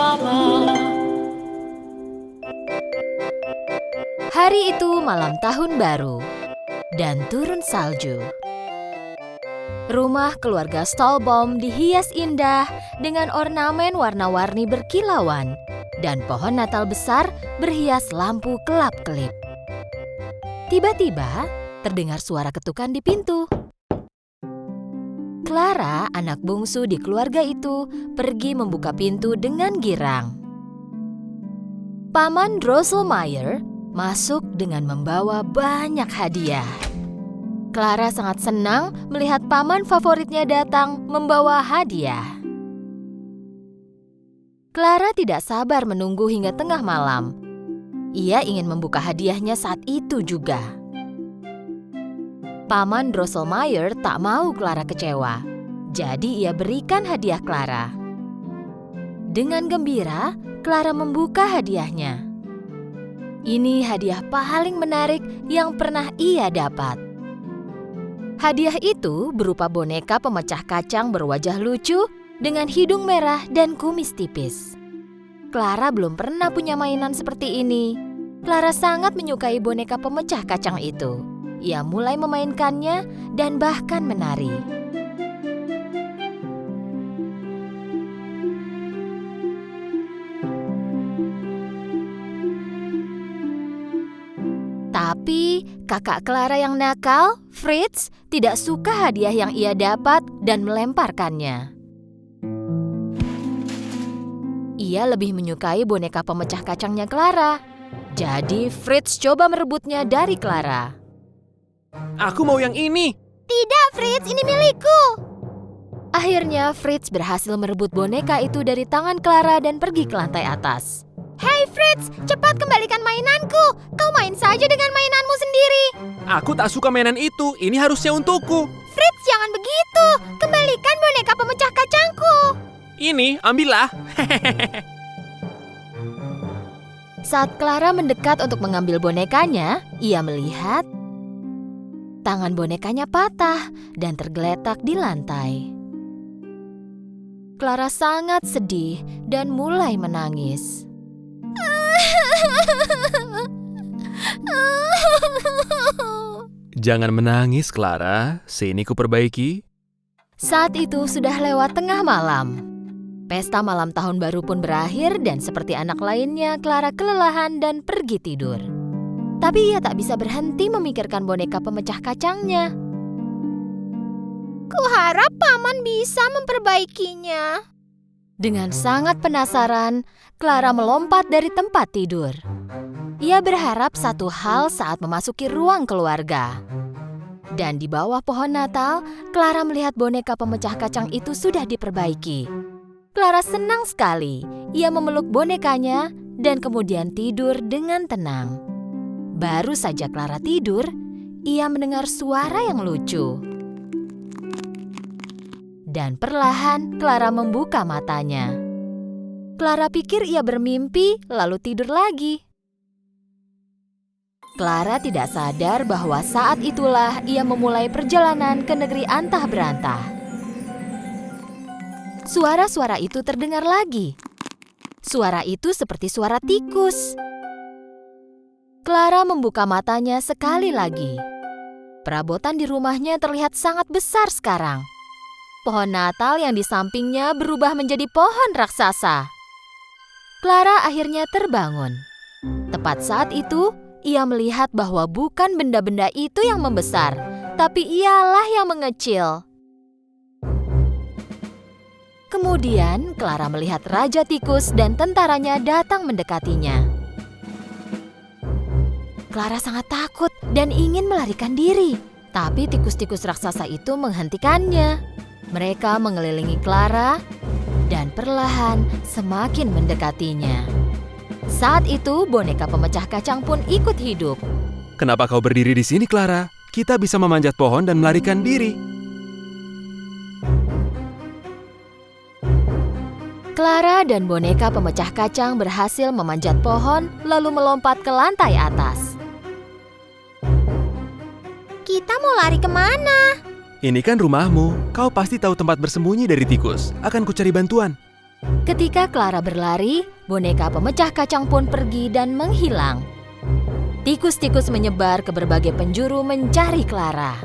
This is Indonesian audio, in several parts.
bersama. Hari itu malam tahun baru dan turun salju. Rumah keluarga Stolbaum dihias indah dengan ornamen warna-warni berkilauan dan pohon Natal besar berhias lampu kelap-kelip. Tiba-tiba terdengar suara ketukan di pintu. Clara, anak bungsu di keluarga itu, pergi membuka pintu dengan girang. Paman Drosselmeyer masuk dengan membawa banyak hadiah. Clara sangat senang melihat paman favoritnya datang membawa hadiah. Clara tidak sabar menunggu hingga tengah malam. Ia ingin membuka hadiahnya saat itu juga. Paman Drosselmeyer tak mau Clara kecewa, jadi ia berikan hadiah Clara. Dengan gembira, Clara membuka hadiahnya. Ini hadiah paling menarik yang pernah ia dapat. Hadiah itu berupa boneka pemecah kacang berwajah lucu dengan hidung merah dan kumis tipis. Clara belum pernah punya mainan seperti ini. Clara sangat menyukai boneka pemecah kacang itu. Ia mulai memainkannya dan bahkan menari. Tapi kakak Clara yang nakal, Fritz, tidak suka hadiah yang ia dapat dan melemparkannya. Ia lebih menyukai boneka pemecah kacangnya Clara. Jadi Fritz coba merebutnya dari Clara. Aku mau yang ini. Tidak, Fritz, ini milikku. Akhirnya Fritz berhasil merebut boneka itu dari tangan Clara dan pergi ke lantai atas. Hei Fritz, cepat kembalikan mainanku. Kau main saja dengan mainanmu sendiri. Aku tak suka mainan itu. Ini harusnya untukku. Fritz, jangan begitu. Kembalikan boneka pemecah kacangku. Ini, ambillah. Saat Clara mendekat untuk mengambil bonekanya, ia melihat tangan bonekanya patah dan tergeletak di lantai. Clara sangat sedih dan mulai menangis. Jangan menangis, Clara. Sini kuperbaiki. Saat itu sudah lewat tengah malam. Pesta malam tahun baru pun berakhir dan seperti anak lainnya, Clara kelelahan dan pergi tidur. Tapi ia tak bisa berhenti memikirkan boneka pemecah kacangnya. Kuharap paman bisa memperbaikinya. Dengan sangat penasaran, Clara melompat dari tempat tidur. Ia berharap satu hal saat memasuki ruang keluarga. Dan di bawah pohon Natal, Clara melihat boneka pemecah kacang itu sudah diperbaiki. Clara senang sekali. Ia memeluk bonekanya dan kemudian tidur dengan tenang. Baru saja Clara tidur, ia mendengar suara yang lucu. Dan perlahan Clara membuka matanya. Clara pikir ia bermimpi lalu tidur lagi. Clara tidak sadar bahwa saat itulah ia memulai perjalanan ke negeri antah berantah. Suara-suara itu terdengar lagi. Suara itu seperti suara tikus. Clara membuka matanya sekali lagi. Perabotan di rumahnya terlihat sangat besar sekarang. Pohon Natal yang di sampingnya berubah menjadi pohon raksasa. Clara akhirnya terbangun. Tepat saat itu, ia melihat bahwa bukan benda-benda itu yang membesar, tapi ialah yang mengecil. Kemudian, Clara melihat Raja Tikus dan tentaranya datang mendekatinya. Clara sangat takut dan ingin melarikan diri, tapi tikus-tikus raksasa itu menghentikannya. Mereka mengelilingi Clara dan perlahan semakin mendekatinya. Saat itu, boneka pemecah kacang pun ikut hidup. Kenapa kau berdiri di sini, Clara? Kita bisa memanjat pohon dan melarikan diri. Clara dan boneka pemecah kacang berhasil memanjat pohon lalu melompat ke lantai atas. Kita mau lari kemana? Ini kan rumahmu. Kau pasti tahu tempat bersembunyi dari tikus. Akan kucari bantuan. Ketika Clara berlari, boneka pemecah kacang pun pergi dan menghilang. Tikus-tikus menyebar ke berbagai penjuru mencari Clara.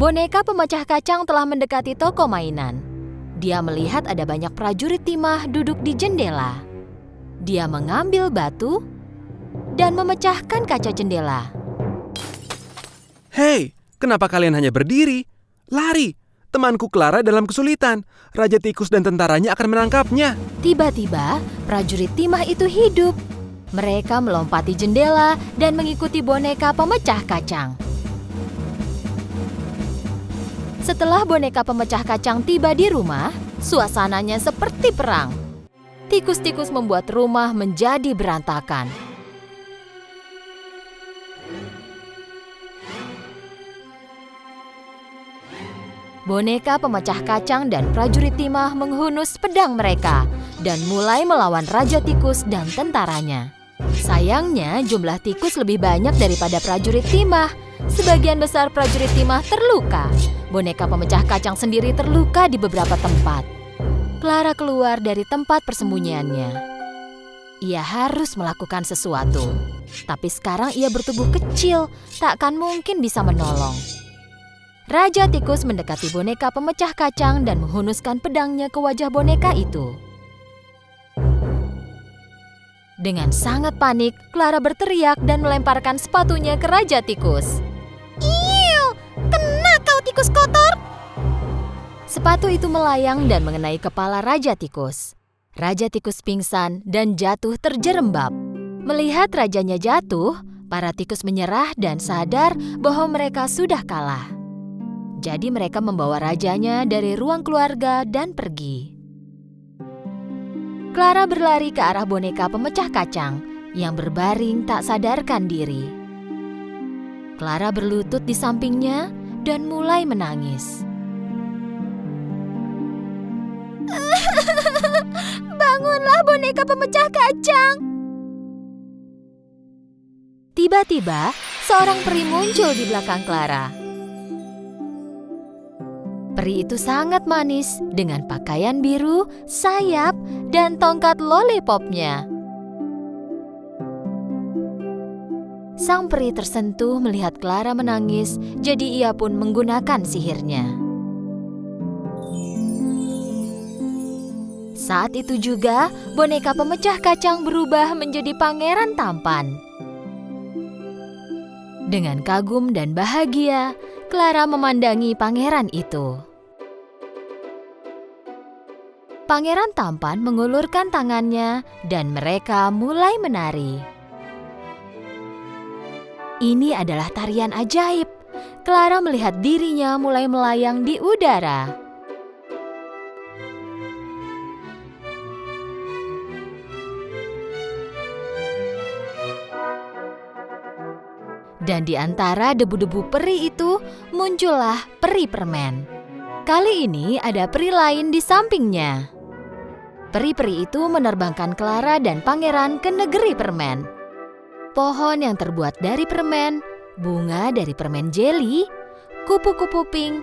Boneka pemecah kacang telah mendekati toko mainan. Dia melihat ada banyak prajurit timah duduk di jendela. Dia mengambil batu dan memecahkan kaca jendela. Hei, kenapa kalian hanya berdiri? Lari! Temanku Clara dalam kesulitan. Raja tikus dan tentaranya akan menangkapnya. Tiba-tiba, prajurit timah itu hidup. Mereka melompati jendela dan mengikuti boneka pemecah kacang. Setelah boneka pemecah kacang tiba di rumah, suasananya seperti perang. Tikus-tikus membuat rumah menjadi berantakan. Boneka pemecah kacang dan prajurit timah menghunus pedang mereka dan mulai melawan Raja Tikus dan tentaranya. Sayangnya jumlah tikus lebih banyak daripada prajurit timah. Sebagian besar prajurit timah terluka. Boneka pemecah kacang sendiri terluka di beberapa tempat. Clara keluar dari tempat persembunyiannya. Ia harus melakukan sesuatu. Tapi sekarang ia bertubuh kecil, takkan mungkin bisa menolong. Raja Tikus mendekati boneka pemecah kacang dan menghunuskan pedangnya ke wajah boneka itu. Dengan sangat panik, Clara berteriak dan melemparkan sepatunya ke Raja Tikus. "Iu, kena kau tikus kotor!" Sepatu itu melayang dan mengenai kepala Raja Tikus. Raja Tikus pingsan dan jatuh terjerembab. Melihat rajanya jatuh, para tikus menyerah dan sadar bahwa mereka sudah kalah. Jadi mereka membawa rajanya dari ruang keluarga dan pergi. Clara berlari ke arah boneka pemecah kacang yang berbaring tak sadarkan diri. Clara berlutut di sampingnya dan mulai menangis. "Bangunlah boneka pemecah kacang!" Tiba-tiba, seorang peri muncul di belakang Clara. Peri itu sangat manis dengan pakaian biru, sayap, dan tongkat lollipopnya. Sang peri tersentuh melihat Clara menangis, jadi ia pun menggunakan sihirnya. Saat itu juga, boneka pemecah kacang berubah menjadi pangeran tampan. Dengan kagum dan bahagia, Clara memandangi pangeran itu. Pangeran tampan mengulurkan tangannya dan mereka mulai menari. Ini adalah tarian ajaib. Clara melihat dirinya mulai melayang di udara. Dan di antara debu-debu peri itu muncullah peri permen. Kali ini ada peri lain di sampingnya. Peri-peri itu menerbangkan Clara dan pangeran ke negeri permen. Pohon yang terbuat dari permen, bunga dari permen jeli, kupu-kupu pink,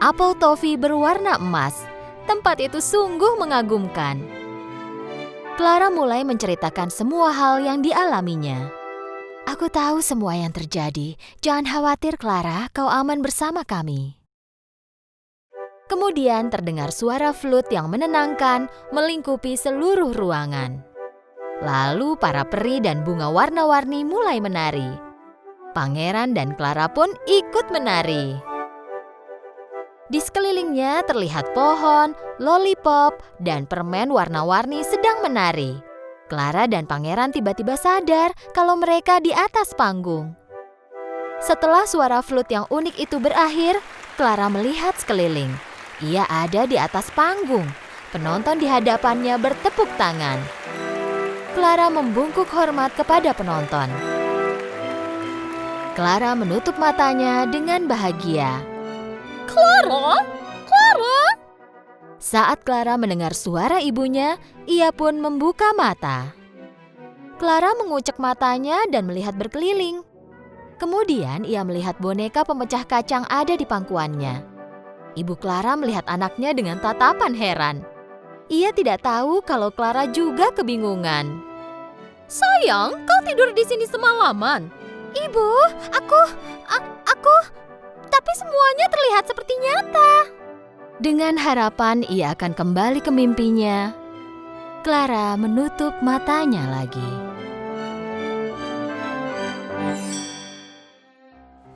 apel tofi berwarna emas. Tempat itu sungguh mengagumkan. Clara mulai menceritakan semua hal yang dialaminya. "Aku tahu semua yang terjadi. Jangan khawatir, Clara, kau aman bersama kami." Kemudian terdengar suara flute yang menenangkan melingkupi seluruh ruangan. Lalu para peri dan bunga warna-warni mulai menari. Pangeran dan Clara pun ikut menari. Di sekelilingnya terlihat pohon, lollipop, dan permen warna-warni sedang menari. Clara dan pangeran tiba-tiba sadar kalau mereka di atas panggung. Setelah suara flute yang unik itu berakhir, Clara melihat sekeliling. Ia ada di atas panggung. Penonton di hadapannya bertepuk tangan. Clara membungkuk hormat kepada penonton. Clara menutup matanya dengan bahagia. "Clara! Clara!" Saat Clara mendengar suara ibunya, ia pun membuka mata. Clara mengucek matanya dan melihat berkeliling. Kemudian ia melihat boneka pemecah kacang ada di pangkuannya. Ibu Clara melihat anaknya dengan tatapan heran. Ia tidak tahu kalau Clara juga kebingungan. Sayang, kau tidur di sini semalaman. Ibu, aku, tapi semuanya terlihat seperti nyata. Dengan harapan ia akan kembali ke mimpinya, Clara menutup matanya lagi.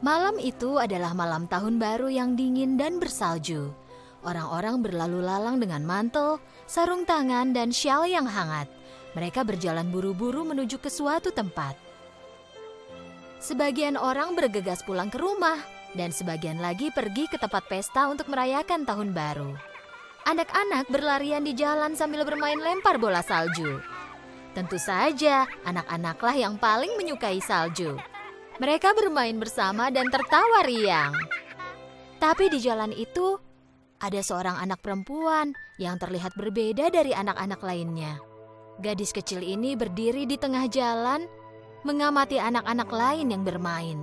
Malam itu adalah malam tahun baru yang dingin dan bersalju. Orang-orang berlalu lalang dengan mantel, sarung tangan, dan syal yang hangat. Mereka berjalan buru-buru menuju ke suatu tempat. Sebagian orang bergegas pulang ke rumah, dan sebagian lagi pergi ke tempat pesta untuk merayakan tahun baru. Anak-anak berlarian di jalan sambil bermain lempar bola salju. Tentu saja, anak-anaklah yang paling menyukai salju. Mereka bermain bersama dan tertawa riang. Tapi di jalan itu, ada seorang anak perempuan yang terlihat berbeda dari anak-anak lainnya. Gadis kecil ini berdiri di tengah jalan, mengamati anak-anak lain yang bermain.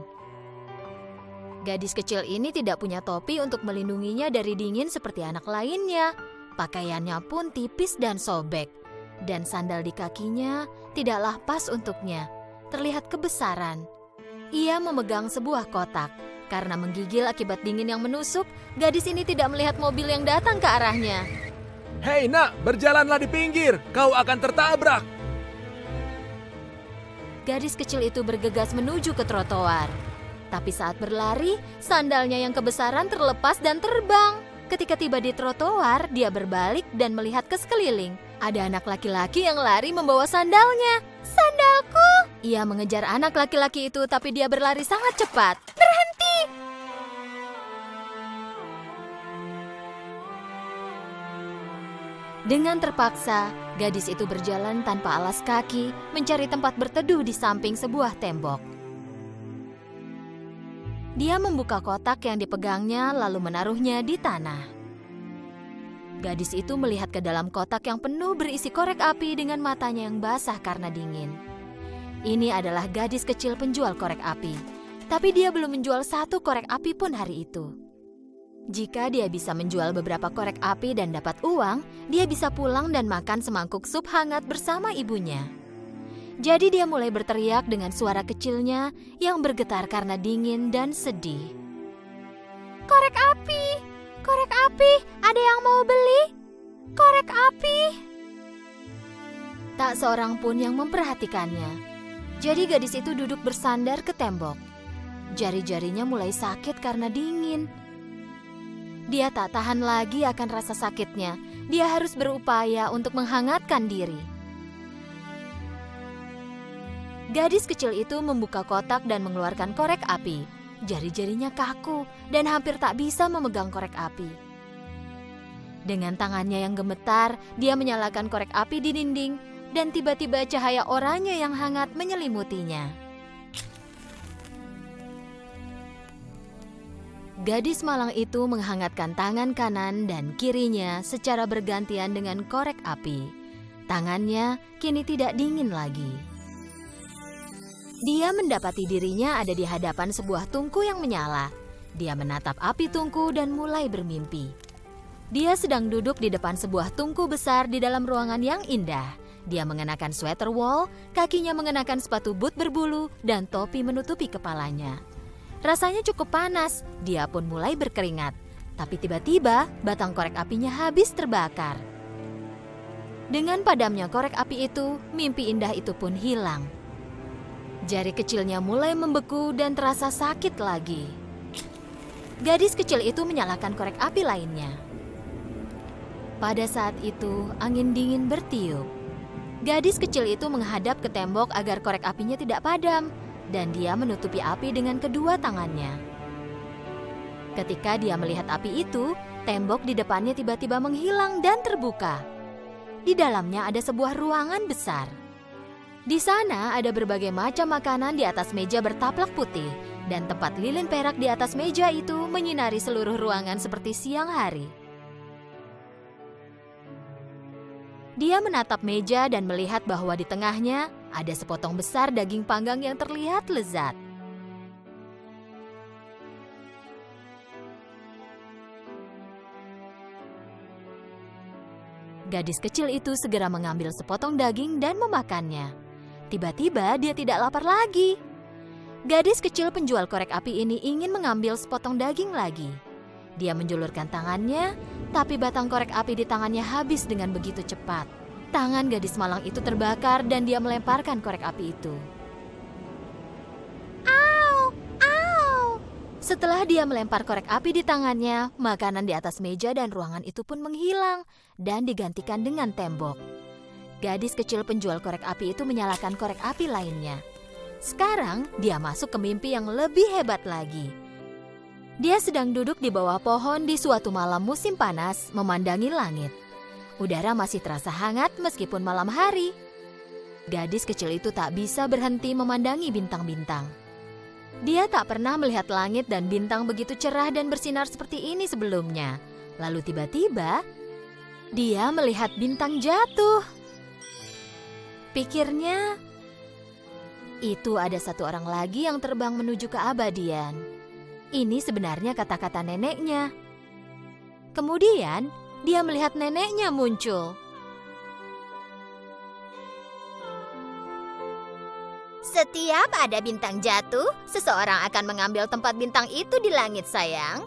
Gadis kecil ini tidak punya topi untuk melindunginya dari dingin seperti anak lainnya. Pakaiannya pun tipis dan sobek. Dan sandal di kakinya tidaklah pas untuknya, terlihat kebesaran. Ia memegang sebuah kotak. Karena menggigil akibat dingin yang menusuk, gadis ini tidak melihat mobil yang datang ke arahnya. Hei nak, berjalanlah di pinggir, kau akan tertabrak. Gadis kecil itu bergegas menuju ke trotoar. Tapi saat berlari, sandalnya yang kebesaran terlepas dan terbang. Ketika tiba di trotoar, dia berbalik dan melihat ke sekeliling. Ada anak laki-laki yang lari membawa sandalnya. Sandalku! Ia mengejar anak laki-laki itu, tapi dia berlari sangat cepat. Berhenti! Dengan terpaksa, gadis itu berjalan tanpa alas kaki, mencari tempat berteduh di samping sebuah tembok. Dia membuka kotak yang dipegangnya lalu menaruhnya di tanah. Gadis itu melihat ke dalam kotak yang penuh berisi korek api dengan matanya yang basah karena dingin. Ini adalah gadis kecil penjual korek api, tapi dia belum menjual satu korek api pun hari itu. Jika dia bisa menjual beberapa korek api dan dapat uang, dia bisa pulang dan makan semangkuk sup hangat bersama ibunya. Jadi dia mulai berteriak dengan suara kecilnya yang bergetar karena dingin dan sedih. Korek api! Korek api! Ada yang mau beli? Korek api! Tak seorang pun yang memperhatikannya. Jadi gadis itu duduk bersandar ke tembok. Jari-jarinya mulai sakit karena dingin. Dia tak tahan lagi akan rasa sakitnya. Dia harus berupaya untuk menghangatkan diri. Gadis kecil itu membuka kotak dan mengeluarkan korek api. Jari-jarinya kaku dan hampir tak bisa memegang korek api. Dengan tangannya yang gemetar, dia menyalakan korek api di dinding dan tiba-tiba cahaya oranye yang hangat menyelimutinya. Gadis malang itu menghangatkan tangan kanan dan kirinya secara bergantian dengan korek api. Tangannya kini tidak dingin lagi. Dia mendapati dirinya ada di hadapan sebuah tungku yang menyala. Dia menatap api tungku dan mulai bermimpi. Dia sedang duduk di depan sebuah tungku besar di dalam ruangan yang indah. Dia mengenakan sweater wool, kakinya mengenakan sepatu boot berbulu, dan topi menutupi kepalanya. Rasanya cukup panas, dia pun mulai berkeringat. Tapi tiba-tiba batang korek apinya habis terbakar. Dengan padamnya korek api itu, mimpi indah itu pun hilang. Jari kecilnya mulai membeku dan terasa sakit lagi. Gadis kecil itu menyalakan korek api lainnya. Pada saat itu, angin dingin bertiup. Gadis kecil itu menghadap ke tembok agar korek apinya tidak padam, dan dia menutupi api dengan kedua tangannya. Ketika dia melihat api itu, tembok di depannya tiba-tiba menghilang dan terbuka. Di dalamnya ada sebuah ruangan besar. Di sana ada berbagai macam makanan di atas meja bertaplak putih, dan tempat lilin perak di atas meja itu menyinari seluruh ruangan seperti siang hari. Dia menatap meja dan melihat bahwa di tengahnya ada sepotong besar daging panggang yang terlihat lezat. Gadis kecil itu segera mengambil sepotong daging dan memakannya. Tiba-tiba dia tidak lapar lagi. Gadis kecil penjual korek api ini ingin mengambil sepotong daging lagi. Dia menjulurkan tangannya, tapi batang korek api di tangannya habis dengan begitu cepat. Tangan gadis malang itu terbakar dan dia melemparkan korek api itu. Au! Au! Setelah dia melempar korek api di tangannya, makanan di atas meja dan ruangan itu pun menghilang dan digantikan dengan tembok. Gadis kecil penjual korek api itu menyalakan korek api lainnya. Sekarang dia masuk ke mimpi yang lebih hebat lagi. Dia sedang duduk di bawah pohon di suatu malam musim panas, memandangi langit. Udara masih terasa hangat meskipun malam hari. Gadis kecil itu tak bisa berhenti memandangi bintang-bintang. Dia tak pernah melihat langit dan bintang begitu cerah dan bersinar seperti ini sebelumnya. Lalu tiba-tiba, dia melihat bintang jatuh. Pikirnya, itu ada satu orang lagi yang terbang menuju keabadian. Ini sebenarnya kata-kata neneknya. Kemudian, dia melihat neneknya muncul. Setiap ada bintang jatuh, seseorang akan mengambil tempat bintang itu di langit, sayang.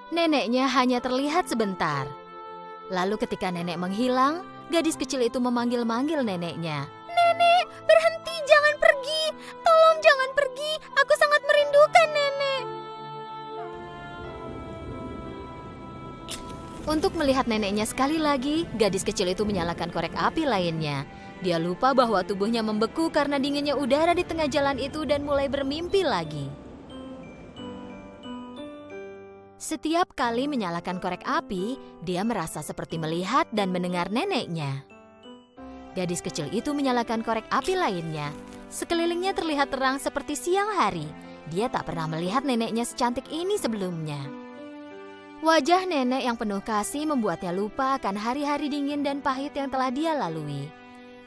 Neneknya hanya terlihat sebentar. Lalu ketika nenek menghilang, gadis kecil itu memanggil-manggil neneknya. Nenek, berhenti, jangan pergi. Tolong jangan pergi, aku sangat merindukan nenek. Untuk melihat neneknya sekali lagi, gadis kecil itu menyalakan korek api lainnya. Dia lupa bahwa tubuhnya membeku karena dinginnya udara di tengah jalan itu dan mulai bermimpi lagi. Setiap kali menyalakan korek api, dia merasa seperti melihat dan mendengar neneknya. Gadis kecil itu menyalakan korek api lainnya. Sekelilingnya terlihat terang seperti siang hari. Dia tak pernah melihat neneknya secantik ini sebelumnya. Wajah nenek yang penuh kasih membuatnya lupa akan hari-hari dingin dan pahit yang telah dia lalui.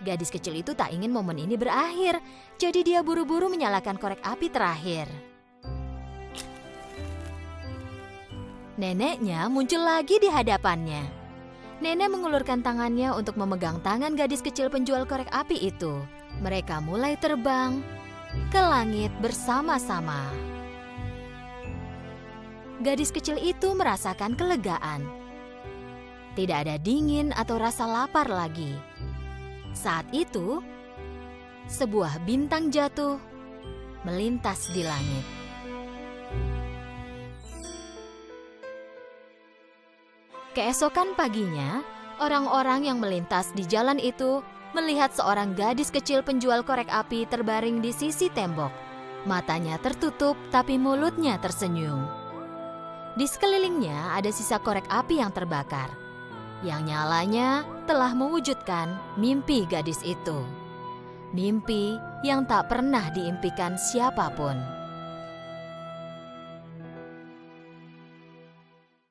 Gadis kecil itu tak ingin momen ini berakhir, jadi dia buru-buru menyalakan korek api terakhir. Neneknya muncul lagi di hadapannya. Nenek mengulurkan tangannya untuk memegang tangan gadis kecil penjual korek api itu. Mereka mulai terbang ke langit bersama-sama. Gadis kecil itu merasakan kelegaan. Tidak ada dingin atau rasa lapar lagi. Saat itu, sebuah bintang jatuh melintas di langit. Keesokan paginya, orang-orang yang melintas di jalan itu melihat seorang gadis kecil penjual korek api terbaring di sisi tembok. Matanya tertutup tapi mulutnya tersenyum. Di sekelilingnya ada sisa korek api yang terbakar. Yang nyalanya telah mewujudkan mimpi gadis itu. Mimpi yang tak pernah diimpikan siapapun.